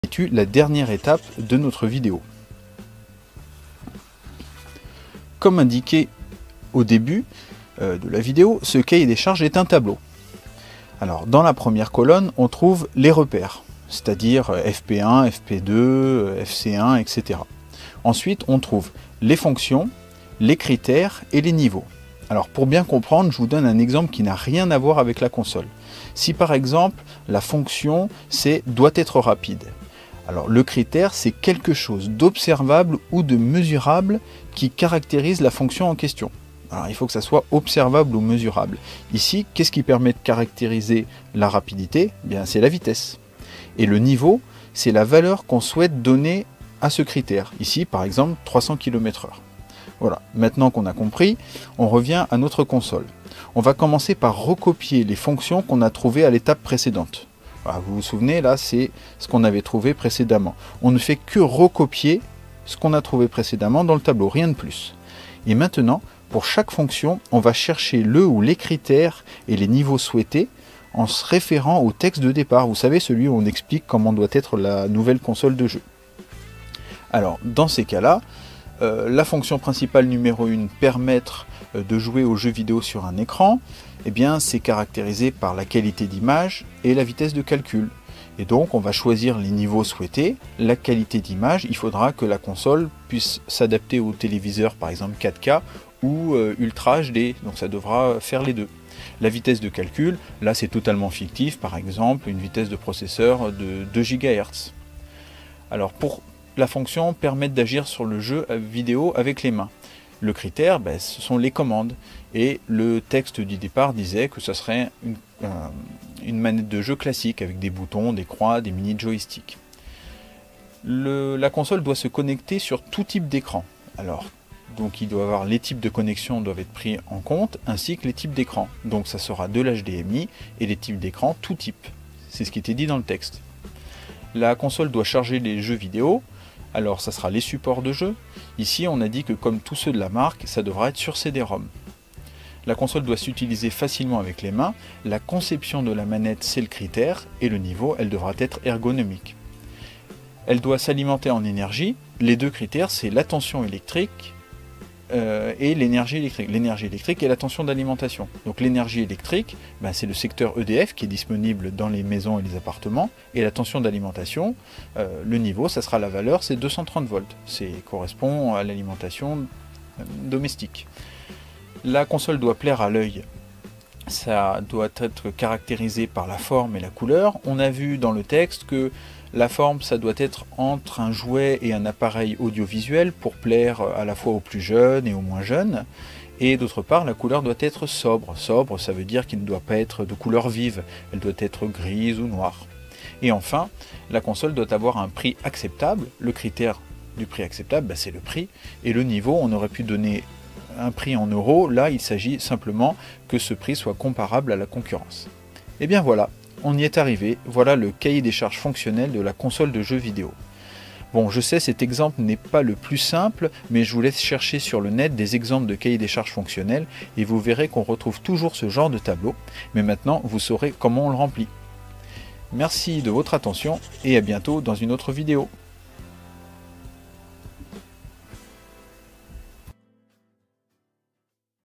constitue la dernière étape de notre vidéo. Comme indiqué au début de la vidéo, ce cahier des charges est un tableau. Alors, dans la première colonne, on trouve les repères, c'est-à-dire FP1, FP2, FC1, etc. Ensuite, on trouve les fonctions, les critères et les niveaux. Alors, pour bien comprendre, je vous donne un exemple qui n'a rien à voir avec la console. Si par exemple, la fonction, c'est « doit être rapide », alors le critère, c'est quelque chose d'observable ou de mesurable qui caractérise la fonction en question. Alors il faut que ça soit observable ou mesurable. Ici, qu'est-ce qui permet de caractériser la rapidité? Bien, c'est la vitesse. Et le niveau, c'est la valeur qu'on souhaite donner à ce critère. Ici, par exemple, 300 km/h. Voilà, maintenant qu'on a compris, on revient à notre console. On va commencer par recopier les fonctions qu'on a trouvées à l'étape précédente. Voilà, vous vous souvenez, là, c'est ce qu'on avait trouvé précédemment. On ne fait que recopier ce qu'on a trouvé précédemment dans le tableau, rien de plus. Et maintenant, pour chaque fonction, on va chercher le ou les critères et les niveaux souhaités en se référant au texte de départ. Vous savez, celui où on explique comment doit être la nouvelle console de jeu. Alors, dans ces cas-là, la fonction principale numéro 1, permettre de jouer aux jeux vidéo sur un écran, eh bien, c'est caractérisé par la qualité d'image et la vitesse de calcul. Et donc, on va choisir les niveaux souhaités. La qualité d'image, il faudra que la console puisse s'adapter au téléviseur, par exemple 4K ou Ultra HD, donc ça devra faire les deux. La vitesse de calcul, là c'est totalement fictif, par exemple une vitesse de processeur de 2 GHz. Alors pour la fonction permettre d'agir sur le jeu vidéo avec les mains. Le critère, ce sont les commandes. Et le texte du départ disait que ce serait une manette de jeu classique avec des boutons, des croix, des mini joysticks. La console doit se connecter sur tout type d'écran. Alors, donc il doit avoir les types de connexion doivent être pris en compte, ainsi que les types d'écran. Donc ça sera de l'HDMI et les types d'écran tout type. C'est ce qui était dit dans le texte. La console doit charger les jeux vidéo. Alors ça sera les supports de jeu. Ici on a dit que comme tous ceux de la marque, ça devra être sur CD-ROM. La console doit s'utiliser facilement avec les mains. La conception de la manette, c'est le critère. Et le niveau, elle devra être ergonomique. Elle doit s'alimenter en énergie. Les deux critères, c'est la tension électrique et l'énergie électrique. L'énergie électrique et la tension d'alimentation. Donc l'énergie électrique, c'est le secteur EDF qui est disponible dans les maisons et les appartements. Et la tension d'alimentation, le niveau, ça sera la valeur, c'est 230 volts. Ça correspond à l'alimentation domestique. La console doit plaire à l'œil. Ça doit être caractérisé par la forme et la couleur. On a vu dans le texte que la forme, ça doit être entre un jouet et un appareil audiovisuel pour plaire à la fois aux plus jeunes et aux moins jeunes. Et d'autre part, la couleur doit être sobre. Sobre, ça veut dire qu'il ne doit pas être de couleur vive. Elle doit être grise ou noire. Et enfin, la console doit avoir un prix acceptable. Le critère du prix acceptable, c'est le prix. Et le niveau, on aurait pu donner un prix en euros. Là, il s'agit simplement que ce prix soit comparable à la concurrence. Et bien voilà. On y est arrivé, voilà le cahier des charges fonctionnel de la console de jeux vidéo. Bon, je sais, cet exemple n'est pas le plus simple, mais je vous laisse chercher sur le net des exemples de cahiers des charges fonctionnels et vous verrez qu'on retrouve toujours ce genre de tableau, mais maintenant vous saurez comment on le remplit. Merci de votre attention et à bientôt dans une autre vidéo.